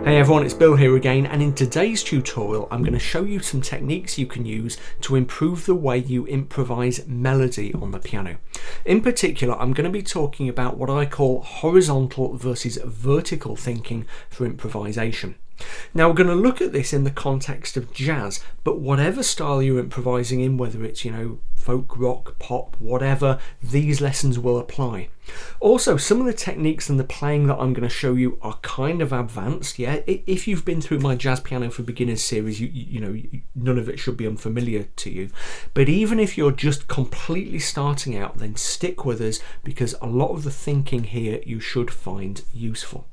Hey everyone, it's Bill here again, and in today's tutorial I'm going to show you some techniques you can use to improve the way you improvise melody on the piano. In particular, I'm going to be talking about what I call horizontal versus vertical thinking for improvisation. Now we're going to look at this in the context of jazz, but whatever style you're improvising in, whether it's, folk, rock, pop, whatever, these lessons will apply. Also, some of the techniques and the playing that I'm going to show you are kind of advanced. Yeah, if you've been through my Jazz Piano for Beginners series, none of it should be unfamiliar to you. But even if you're just completely starting out, then stick with us, because a lot of the thinking here you should find useful.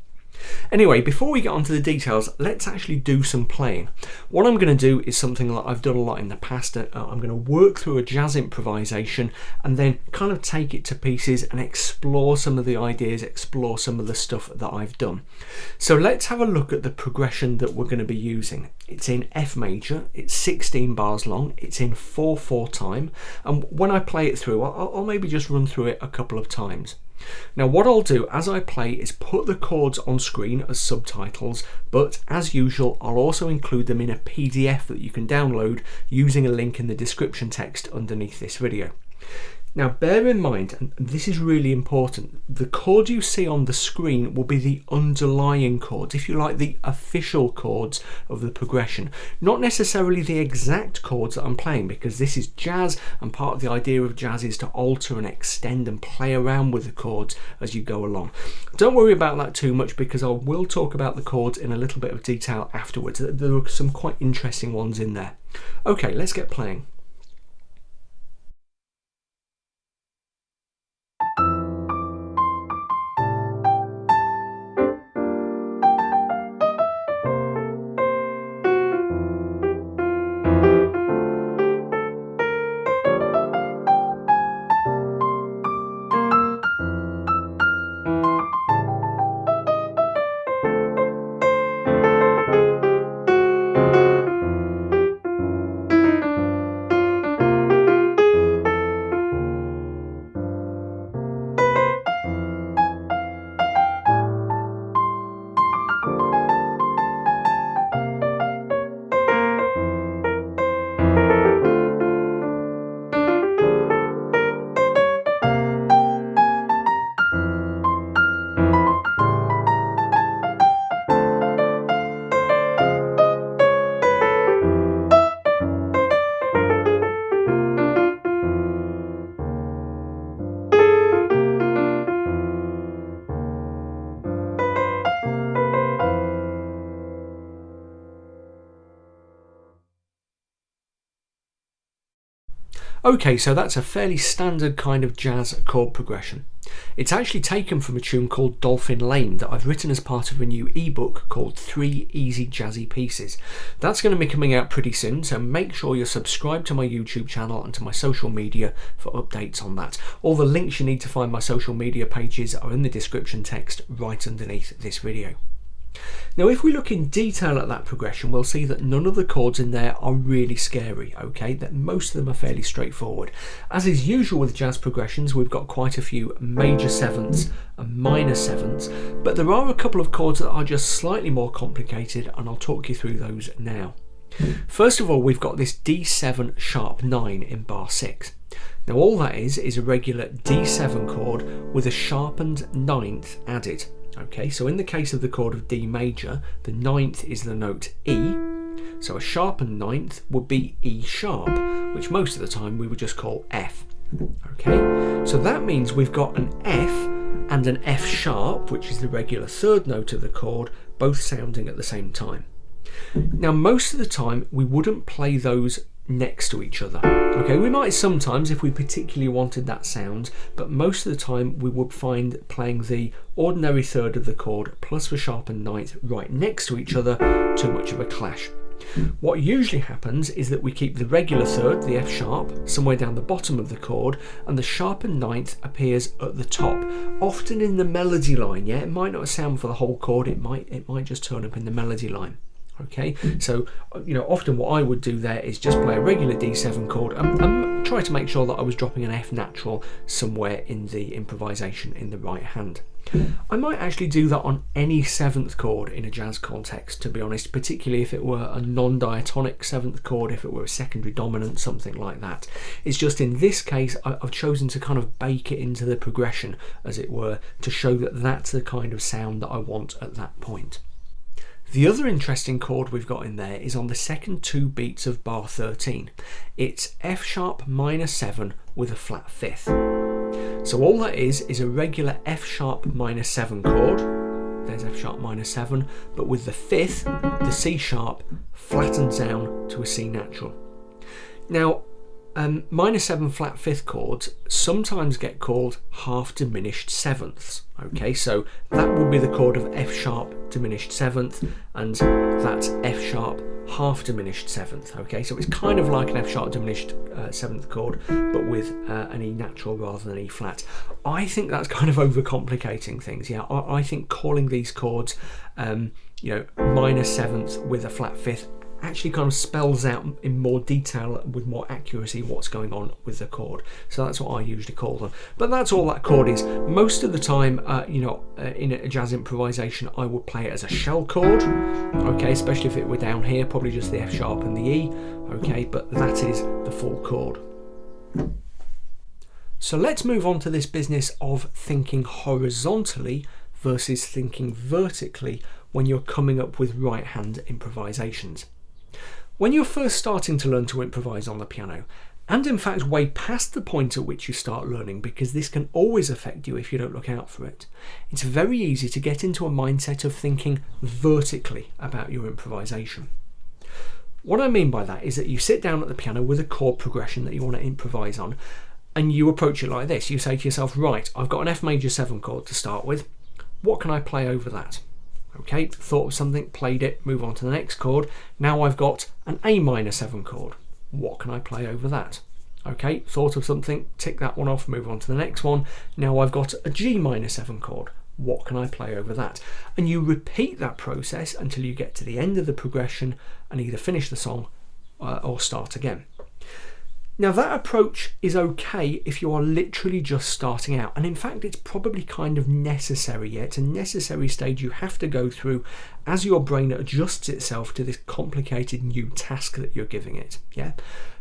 Anyway, before we get on to the details, let's actually do some playing. What I'm going to do is something that I've done a lot in the past. I'm going to work through a jazz improvisation and then kind of take it to pieces and explore some of the ideas, explore some of the stuff that I've done. So let's have a look at the progression that we're going to be using. It's in F major, it's 16 bars long, it's in 4/4 time, and when I play it through, I'll maybe just run through it a couple of times. Now what I'll do as I play is put the chords on screen as subtitles, but as usual I'll also include them in a PDF that you can download using a link in the description text underneath this video. Now bear in mind, and this is really important, the chord you see on the screen will be the underlying chords, if you like, the official chords of the progression, not necessarily the exact chords that I'm playing, because this is jazz and part of the idea of jazz is to alter and extend and play around with the chords as you go along. Don't worry about that too much, because I will talk about the chords in a little bit of detail afterwards. There are some quite interesting ones in there. Okay, let's get playing. Okay, so that's a fairly standard kind of jazz chord progression. It's actually taken from a tune called Dolphin Lane that I've written as part of a new ebook called 3 Easy Jazzy Pieces. That's going to be coming out pretty soon, so make sure you're subscribed to my YouTube channel and to my social media for updates on that. All the links you need to find my social media pages are in the description text right underneath this video. Now if we look in detail at that progression, we'll see that none of the chords in there are really scary, okay? That most of them are fairly straightforward. As is usual with jazz progressions, we've got quite a few major sevenths and minor sevenths, but there are a couple of chords that are just slightly more complicated, and I'll talk you through those now. First of all, we've got this D7 sharp 9 in bar 6. Now all that is a regular D7 chord with a sharpened 9th added. Okay, so in the case of the chord of D major, the 9th is the note E, so a sharpened 9th would be E sharp, which most of the time we would just call F. Okay, so that means we've got an F and an F sharp, which is the regular 3rd note of the chord, both sounding at the same time. Now most of the time we wouldn't play those next to each other. Okay, we might sometimes if we particularly wanted that sound, but most of the time we would find playing the ordinary 3rd of the chord plus the sharpened 9th right next to each other too much of a clash. What usually happens is that we keep the regular 3rd, the F sharp, somewhere down the bottom of the chord, and the sharpened 9th appears at the top, often in the melody line. Yeah, it might not sound for the whole chord, it might just turn up in the melody line. Okay, so often what I would do there is just play a regular D7 chord and try to make sure that I was dropping an F natural somewhere in the improvisation in the right hand. I might actually do that on any seventh chord in a jazz context, to be honest, particularly if it were a non-diatonic seventh chord, if it were a secondary dominant, something like that. It's just in this case I've chosen to kind of bake it into the progression, as it were, to show that that's the kind of sound that I want at that point. The other interesting chord we've got in there is on the second two beats of bar 13. It's F sharp minor 7 with a flat fifth. So all that is a regular F sharp minor 7 chord. There's F sharp minor 7, but with the fifth, the C sharp, flattens down to a C natural. Now, minor 7 flat fifth chords sometimes get called half diminished sevenths. Okay, so that would be the chord of F sharp diminished seventh, and that's F sharp half diminished seventh. Okay, so it's kind of like an F sharp diminished seventh chord, but with an E natural rather than E flat. I think that's kind of overcomplicating things. Yeah, I think calling these chords, minor seventh with a flat fifth, actually kind of spells out in more detail with more accuracy what's going on with the chord. So that's what I usually call them. But that's all that chord is. Most of the time, in a jazz improvisation, I would play it as a shell chord. Okay, especially if it were down here, probably just the F sharp and the E. Okay, but that is the full chord. So let's move on to this business of thinking horizontally versus thinking vertically when you're coming up with right hand improvisations. When you're first starting to learn to improvise on the piano, and in fact way past the point at which you start learning, because this can always affect you if you don't look out for it, it's very easy to get into a mindset of thinking vertically about your improvisation. What I mean by that is that you sit down at the piano with a chord progression that you want to improvise on, and you approach it like this. You say to yourself, right, I've got an F major 7 chord to start with. What can I play over that? Okay, thought of something, played it, move on to the next chord. Now I've got an A minor 7 chord. What can I play over that? Okay, thought of something, tick that one off, move on to the next one. Now I've got a G minor 7 chord. What can I play over that? And you repeat that process until you get to the end of the progression and either finish the song or start again. Now that approach is okay if you are literally just starting out, and in fact it's probably kind of necessary. Yeah, it's a necessary stage you have to go through as your brain adjusts itself to this complicated new task that you're giving it. Yeah,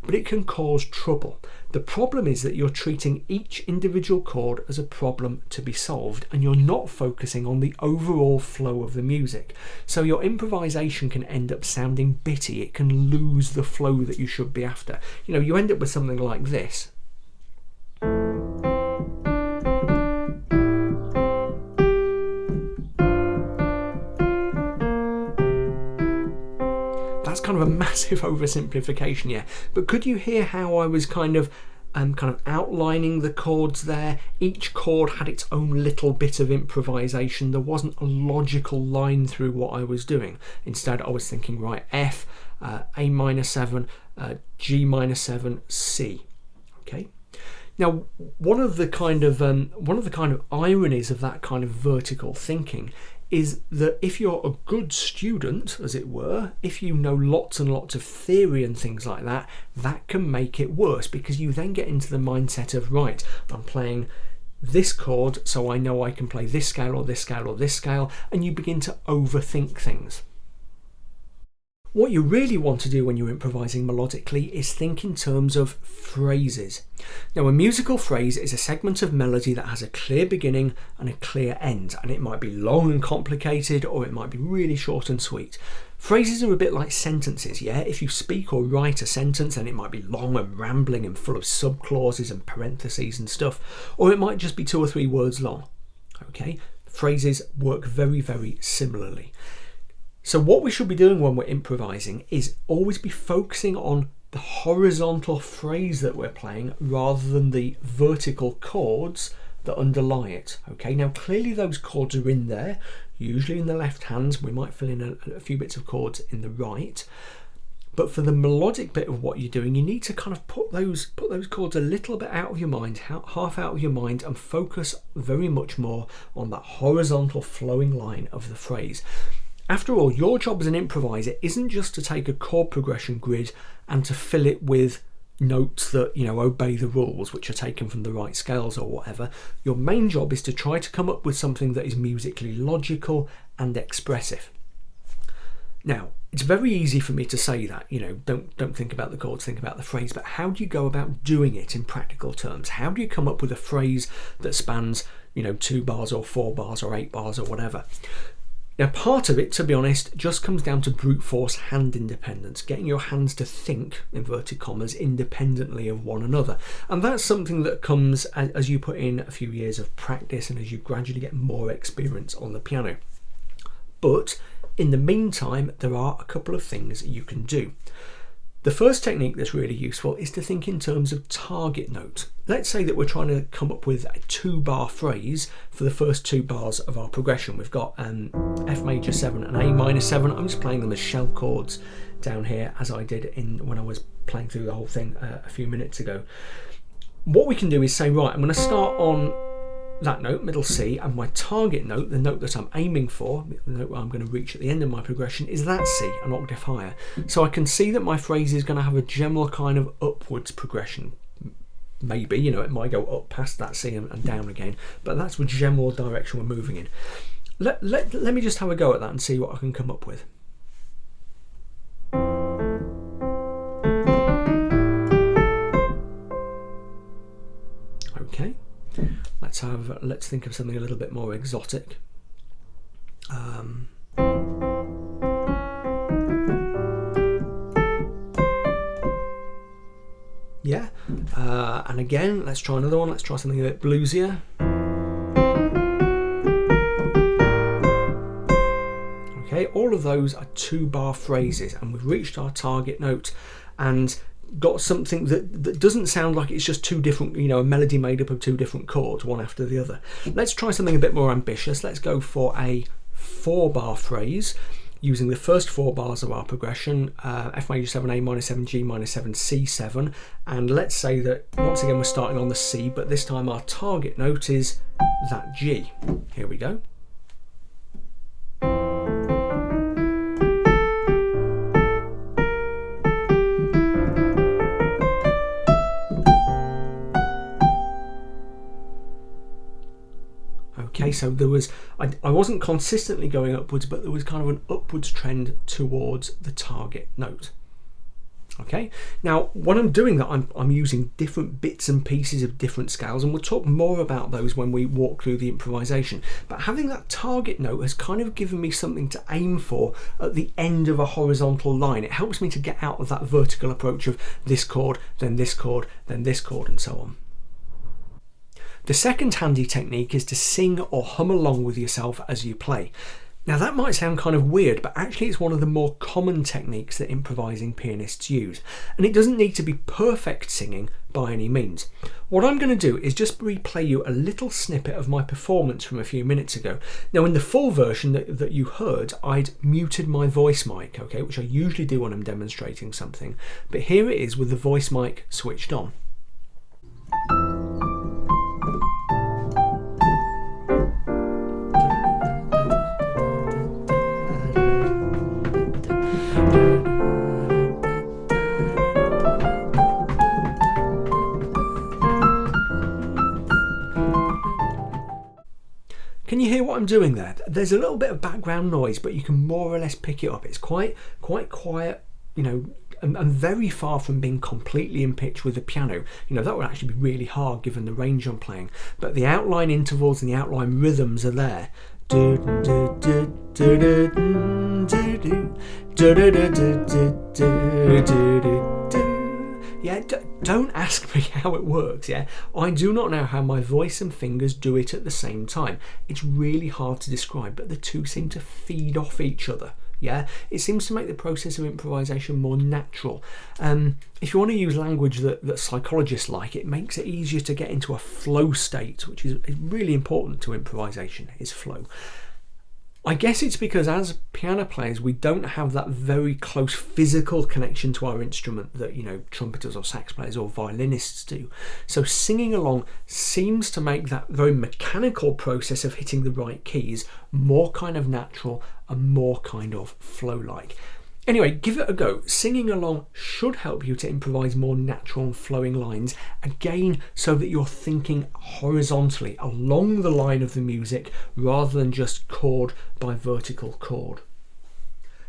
but it can cause trouble. The problem is that you're treating each individual chord as a problem to be solved, and you're not focusing on the overall flow of the music. So your improvisation can end up sounding bitty. It can lose the flow that you should be after. You end up with something like this. That's kind of a massive oversimplification, yeah. But could you hear how I was kind of outlining the chords there? Each chord had its own little bit of improvisation. There wasn't a logical line through what I was doing. Instead, I was thinking, right, F, A minor 7, G minor 7, C. Okay. Now, one of the kind of ironies of that kind of vertical thinking is that if you're a good student, as it were, if you know lots and lots of theory and things like that, that can make it worse, because you then get into the mindset of, right, I'm playing this chord, so I know I can play this scale or this scale or this scale, and you begin to overthink things. What you really want to do when you're improvising melodically is think in terms of phrases. Now, a musical phrase is a segment of melody that has a clear beginning and a clear end, and it might be long and complicated, or it might be really short and sweet. Phrases are a bit like sentences, yeah? If you speak or write a sentence, then it might be long and rambling and full of subclauses and parentheses and stuff, or it might just be 2 or 3 words long. Okay? Phrases work very, very similarly. So what we should be doing when we're improvising is always be focusing on the horizontal phrase that we're playing rather than the vertical chords that underlie it. Okay, now clearly those chords are in there, usually in the left hands. We might fill in a few bits of chords in the right. But for the melodic bit of what you're doing, you need to kind of put those chords a little bit out of your mind, half out of your mind, and focus very much more on that horizontal flowing line of the phrase. After all, your job as an improviser isn't just to take a chord progression grid and to fill it with notes that, you know, obey the rules, which are taken from the right scales or whatever. Your main job is to try to come up with something that is musically logical and expressive. Now, it's very easy for me to say that, you know, don't think about the chords, think about the phrase, but how do you go about doing it in practical terms? How do you come up with a phrase that spans, you know, 2 bars or 4 bars or 8 bars or whatever? Now, part of it, to be honest, just comes down to brute force hand independence, getting your hands to think, inverted commas, independently of one another. And that's something that comes as you put in a few years of practice and as you gradually get more experience on the piano. But in the meantime, there are a couple of things you can do. The first technique that's really useful is to think in terms of target note. Let's say that we're trying to come up with a 2-bar phrase for the first 2 bars of our progression. We've got F major 7 and A minor 7. I'm just playing them as shell chords down here, as I did when I was playing through the whole thing a few minutes ago. What we can do is say, right, I'm going to start on that note, middle C, and my target note, the note that I'm aiming for, the note I'm going to reach at the end of my progression, is that C, an octave higher. So I can see that my phrase is going to have a general kind of upwards progression. Maybe, you know, it might go up past that C and down again, but that's the general direction we're moving in. Let me just have a go at that and see what I can come up with. Okay. Let's think of something a little bit more exotic. Yeah, and again, let's try another one. Let's try something a bit bluesier. Okay, all of those are 2-bar phrases, and we've reached our target note and got something that doesn't sound like it's just 2 different, you know, a melody made up of 2 different chords, one after the other. Let's try something a bit more ambitious. Let's go for a 4-bar phrase using the first 4 bars of our progression, F major 7, A minor 7, G minor 7, C7. And let's say that once again we're starting on the C, but this time our target note is that G. Here we go. Okay, so there was, I wasn't consistently going upwards, but there was kind of an upwards trend towards the target note. Okay, now when I'm doing that, I'm using different bits and pieces of different scales, and we'll talk more about those when we walk through the improvisation. But having that target note has kind of given me something to aim for at the end of a horizontal line. It helps me to get out of that vertical approach of this chord, then this chord, then this chord, and so on. The second handy technique is to sing or hum along with yourself as you play. Now that might sound kind of weird, but actually it's one of the more common techniques that improvising pianists use. And it doesn't need to be perfect singing by any means. What I'm going to do is just replay you a little snippet of my performance from a few minutes ago. Now in the full version that you heard, I'd muted my voice mic, okay, which I usually do when I'm demonstrating something. But here it is with the voice mic switched on. Can you hear what I'm doing there? There's a little bit of background noise, but you can more or less pick it up. It's quite quiet, you know, and very far from being completely in pitch with the piano. You know, that would actually be really hard given the range I'm playing. But the outline intervals and the outline rhythms are there. Yeah, don't ask me how it works, yeah? I do not know how my voice and fingers do it at the same time. It's really hard to describe, but the two seem to feed off each other, yeah? It seems to make the process of improvisation more natural. If you want to use language that psychologists like, it makes it easier to get into a flow state, which is really important to improvisation, is flow. I guess it's because as piano players we don't have that very close physical connection to our instrument that, you know, trumpeters or sax players or violinists do. So singing along seems to make that very mechanical process of hitting the right keys more kind of natural and more kind of flow-like. Anyway, give it a go. Singing along should help you to improvise more natural and flowing lines, again, so that you're thinking horizontally along the line of the music rather than just chord by vertical chord.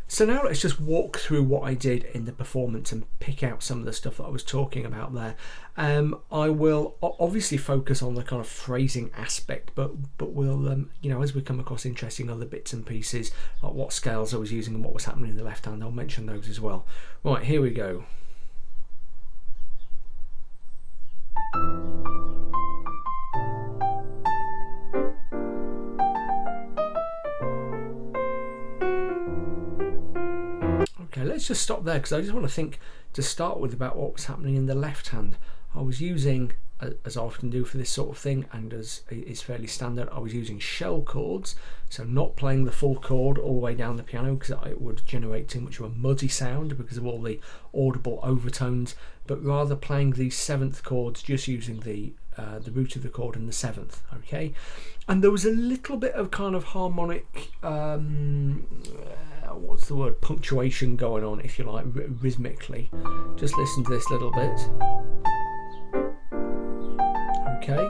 So now let's just walk through what I did in the performance and pick out some of the stuff that I was talking about there. I will obviously focus on the kind of phrasing aspect, but we'll, you know, as we come across interesting other bits and pieces, like what scales I was using and what was happening in the left hand, I'll mention those as well. Right, here we go. Okay, let's just stop there because I just want to think to start with about what was happening in the left hand. I was using, as I often do for this sort of thing, and as is fairly standard, I was using shell chords, so not playing the full chord all the way down the piano because it would generate too much of a muddy sound because of all the audible overtones, but rather playing the seventh chords, just using the root of the chord and the seventh. Okay, and there was a little bit of kind of harmonic what's the word, punctuation going on, if you like, rhythmically. Just listen to this little bit. Okay,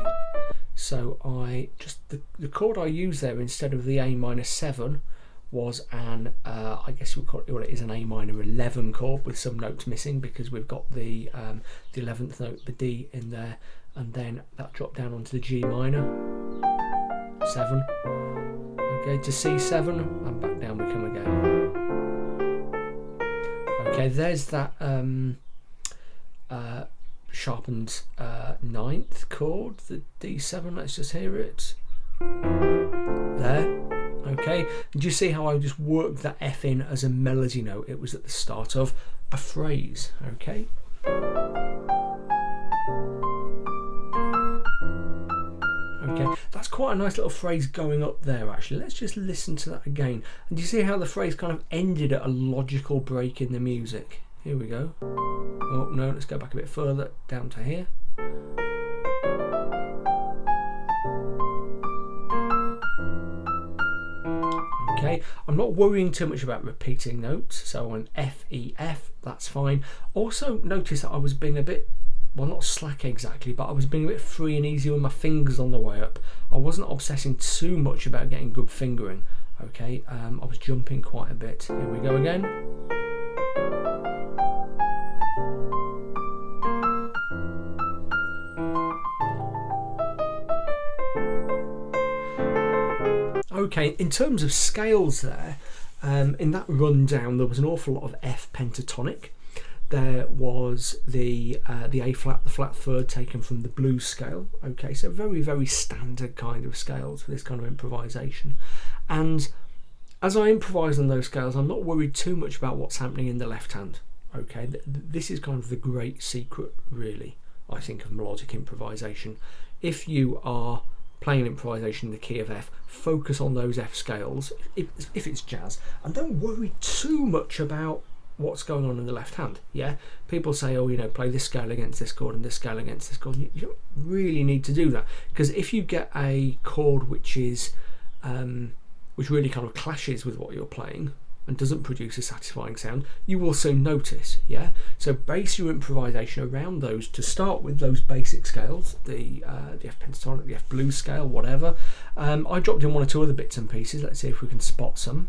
so I just the chord I used there instead of the A minor 7 was an I guess you would call it, well, it is an A minor 11 chord with some notes missing because we've got the 11th note, the D, in there, and then that dropped down onto the G minor 7. Okay, to C7 and back down we come again. Okay, there's that sharpened 9th chord, the D7. Let's just hear it. There. Okay, do you see how I just worked that F in as a melody note? It was at the start of a phrase. Okay. Okay, that's quite a nice little phrase going up there actually. Let's just listen to that again. And do you see how the phrase kind of ended at a logical break in the music? Here we go. Oh no, let's go back a bit further, down to here. Okay, I'm not worrying too much about repeating notes, so on F, E, F, that's fine. Also notice that I was being a bit, well, not slack exactly, but I was being a bit free and easy with my fingers on the way up. I wasn't obsessing too much about getting good fingering. Okay, I was jumping quite a bit. Here we go again. Okay, in terms of scales there, in that rundown there was an awful lot of F pentatonic. There was the A flat, the flat third taken from the blues scale. Okay, so very, very standard kind of scales for this kind of improvisation. And as I improvise on those scales, I'm not worried too much about what's happening in the left hand. Okay, this is kind of the great secret, really, I think, of melodic improvisation. If you are playing improvisation in the key of F, focus on those F scales if it's jazz, and don't worry too much about what's going on in the left hand. Yeah, people say, oh, you know, play this scale against this chord and this scale against this chord. You don't really need to do that, because if you get a chord which is which really kind of clashes with what you're playing and doesn't produce a satisfying sound, you will soon notice. Yeah, so base your improvisation around those to start with, those basic scales, the F pentatonic, the F blues scale, whatever. I dropped in one or two other bits and pieces. Let's see if we can spot some.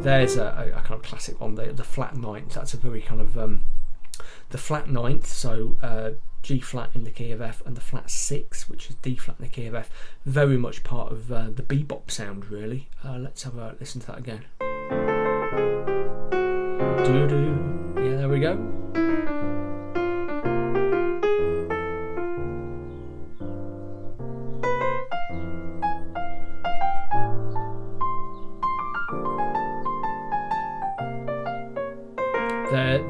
There's a kind of classic one, the flat ninth. That's a very kind of the flat ninth, so G flat in the key of F, and the flat 6, which is D flat in the key of F, very much part of the bebop sound, really. Let's have a listen to that again. Doo-doo. Yeah, there we go.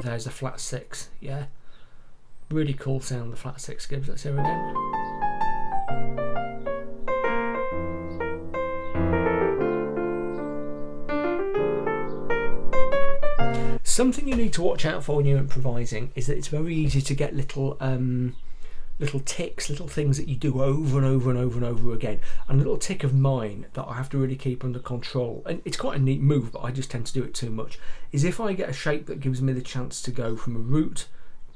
There's a flat 6, yeah. Really cool sound the flat 6 gives. Let's hear it again. Something you need to watch out for when you're improvising is that it's very easy to get little ticks, little things that you do over and over and over and over again. And a little tick of mine that I have to really keep under control, and it's quite a neat move, but I just tend to do it too much, is if I get a shape that gives me the chance to go from a root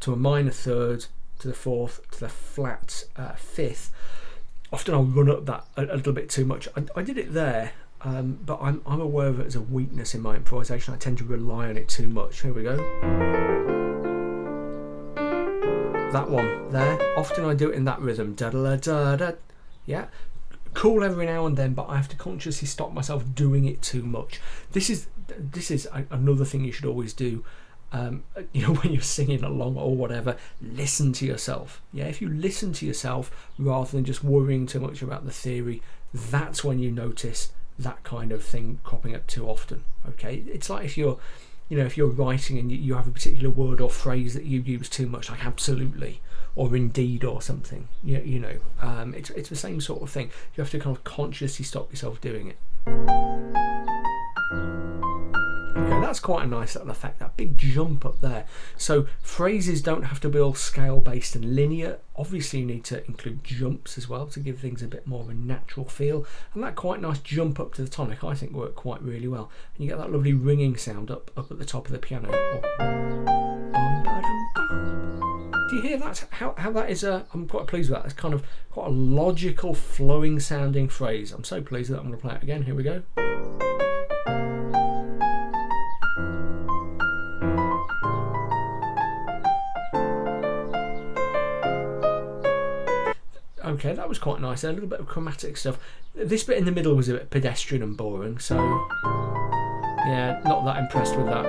to a minor third to the fourth to the flat fifth, often I'll run up that a little bit too much. I did it there, but I'm aware of it as a weakness in my improvisation. I tend to rely on it too much. Here we go. That one there, often I do it in that rhythm, da da da da. Yeah, cool every now and then, but I have to consciously stop myself doing it too much. This is another thing you should always do. You know, when you're singing along or whatever, listen to yourself. Yeah, if you listen to yourself rather than just worrying too much about the theory, that's when you notice that kind of thing cropping up too often. Okay, it's like if you're writing and you have a particular word or phrase that you use too much, like absolutely or indeed or something. It's the same sort of thing. You have to kind of consciously stop yourself doing it. Okay, that's quite a nice little effect, that big jump up there. So phrases don't have to be all scale based and linear. Obviously you need to include jumps as well to give things a bit more of a natural feel, and that quite nice jump up to the tonic I think worked quite really well, and you get that lovely ringing sound up at the top of the piano. Do you hear that? How that is I'm quite pleased with that. It's kind of quite a logical flowing sounding phrase. I'm so pleased with that. I'm going to play it again. Here we go. Okay, that was quite nice. A little bit of chromatic stuff. This bit in the middle was a bit pedestrian and boring, so yeah, not that impressed with that.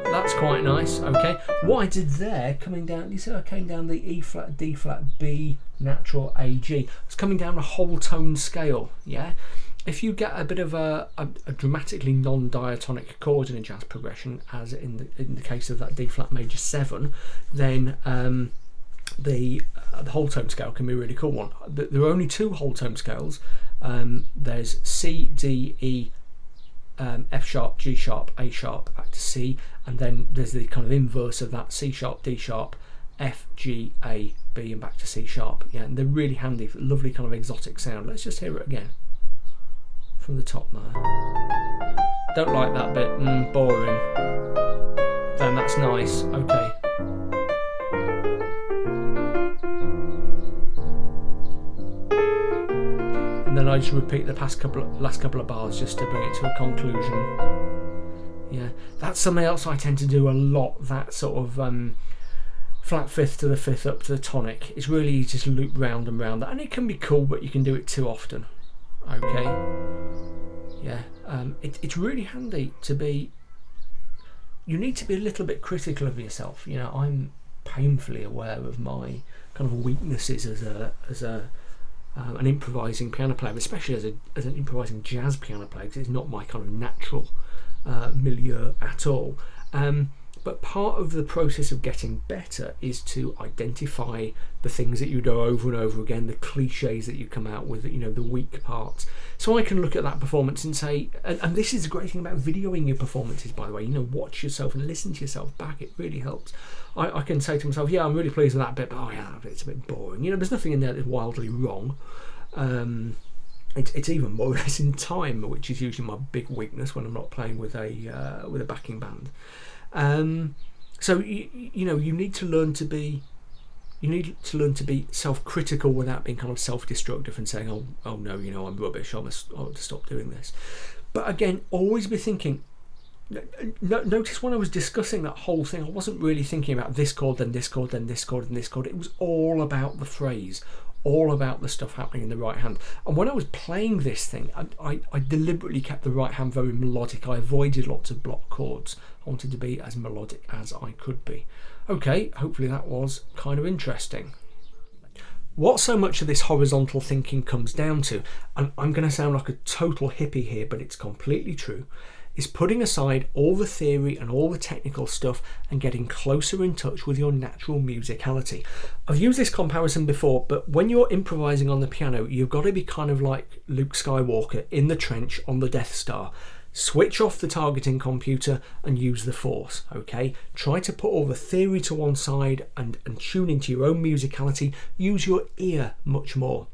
That's quite nice. Okay, what I did there, coming down, you see I came down the E flat, D flat, B, natural, A, G. It's coming down a whole tone scale. Yeah, if you get a bit of a dramatically non-diatonic chord in a jazz progression, as in the case of that D flat major 7, then the whole tone scale can be a really cool one. There are only 2 whole tone scales. There's C, D, E, F sharp, G sharp, A sharp, back to C, and then there's the kind of inverse of that, C sharp, D sharp, F, G, A, B, and back to C sharp. Yeah, and they're really handy for lovely kind of exotic sound. Let's just hear it again from the top there. Don't like that bit, boring. Then that's nice. Okay. And then I just repeat the last couple of bars just to bring it to a conclusion. Yeah, that's something else I tend to do a lot. That sort of flat fifth to the fifth up to the tonic. It's really easy to loop round and round that, and it can be cool, but you can do it too often. Okay. Yeah, it's really handy to be. You need to be a little bit critical of yourself. You know, I'm painfully aware of my kind of weaknesses as an improvising piano player, especially as an improvising jazz piano player, because it's not my kind of natural milieu at all. But part of the process of getting better is to identify the things that you do over and over again, the cliches that you come out with, the weak parts. So I can look at that performance and say, and this is the great thing about videoing your performances, by the way, watch yourself and listen to yourself back. It really helps. I can say to myself, yeah, I'm really pleased with that bit, but oh yeah, that bit's a bit boring. There's nothing in there that's wildly wrong. It's even more or less in time, which is usually my big weakness when I'm not playing with a backing band. So you need to learn to be self-critical without being kind of self-destructive and saying, oh no, I'm rubbish, I must stop doing this. But again, always be thinking. Notice when I was discussing that whole thing, I wasn't really thinking about this chord, then this chord, then this chord, and this chord. It was all about the phrase, all about the stuff happening in the right hand. And when I was playing this thing, I deliberately kept the right hand very melodic. I avoided lots of block chords. I wanted to be as melodic as I could be. Okay, hopefully that was kind of interesting. What so much of this horizontal thinking comes down to, and I'm going to sound like a total hippie here, but it's completely true, is putting aside all the theory and all the technical stuff and getting closer in touch with your natural musicality. I've used this comparison before, but when you're improvising on the piano, you've got to be kind of like Luke Skywalker in the trench on the Death Star. Switch off the targeting computer and use the force, okay? Try to put all the theory to one side and tune into your own musicality. Use your ear much more.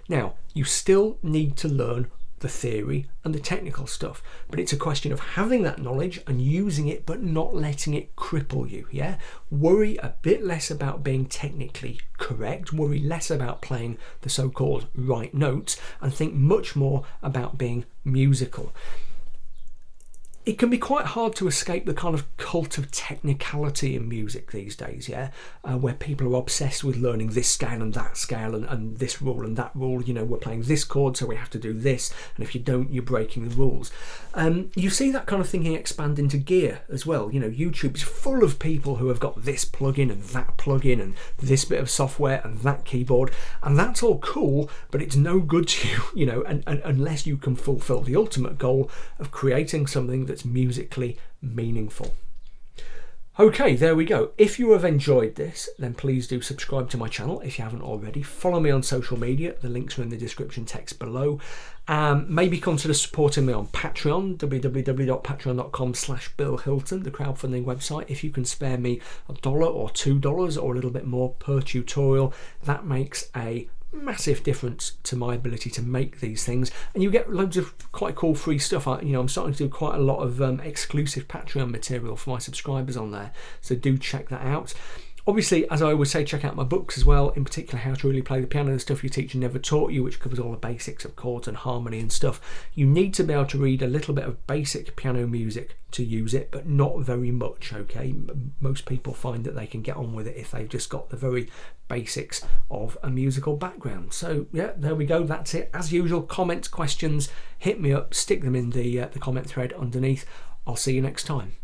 Now, you still need to learn the theory and the technical stuff, but it's a question of having that knowledge and using it but not letting it cripple you. Yeah, worry a bit less about being technically correct, worry less about playing the so-called right notes, and think much more about being musical. It can be quite hard to escape the kind of cult of technicality in music these days, yeah, where people are obsessed with learning this scale and that scale and this rule and that rule. You know, we're playing this chord, so we have to do this, and if you don't, you're breaking the rules. You see that kind of thinking expand into gear as well. You know, YouTube is full of people who have got this plugin and that plugin and this bit of software and that keyboard, and that's all cool, but it's no good to you, you know, and unless you can fulfill the ultimate goal of creating something that's musically meaningful. Okay, there we go. If you have enjoyed this, then please do subscribe to my channel if you haven't already. Follow me on social media. The links are in the description text below. Maybe consider supporting me on Patreon, www.patreon.com/BillHilton, the crowdfunding website. If you can spare me $1 or $2 or a little bit more per tutorial, that makes a massive difference to my ability to make these things, and you get loads of quite cool free stuff. I'm starting to do quite a lot of exclusive Patreon material for my subscribers on there, so do check that out. Obviously, as I always say, check out my books as well, in particular How to Really Play the Piano, the Stuff Your Teacher Never Taught You, which covers all the basics of chords and harmony and stuff. You need to be able to read a little bit of basic piano music to use it, but not very much, okay? Most people find that they can get on with it if they've just got the very basics of a musical background. So yeah, there we go, that's it. As usual, comments, questions, hit me up, stick them in the comment thread underneath. I'll see you next time.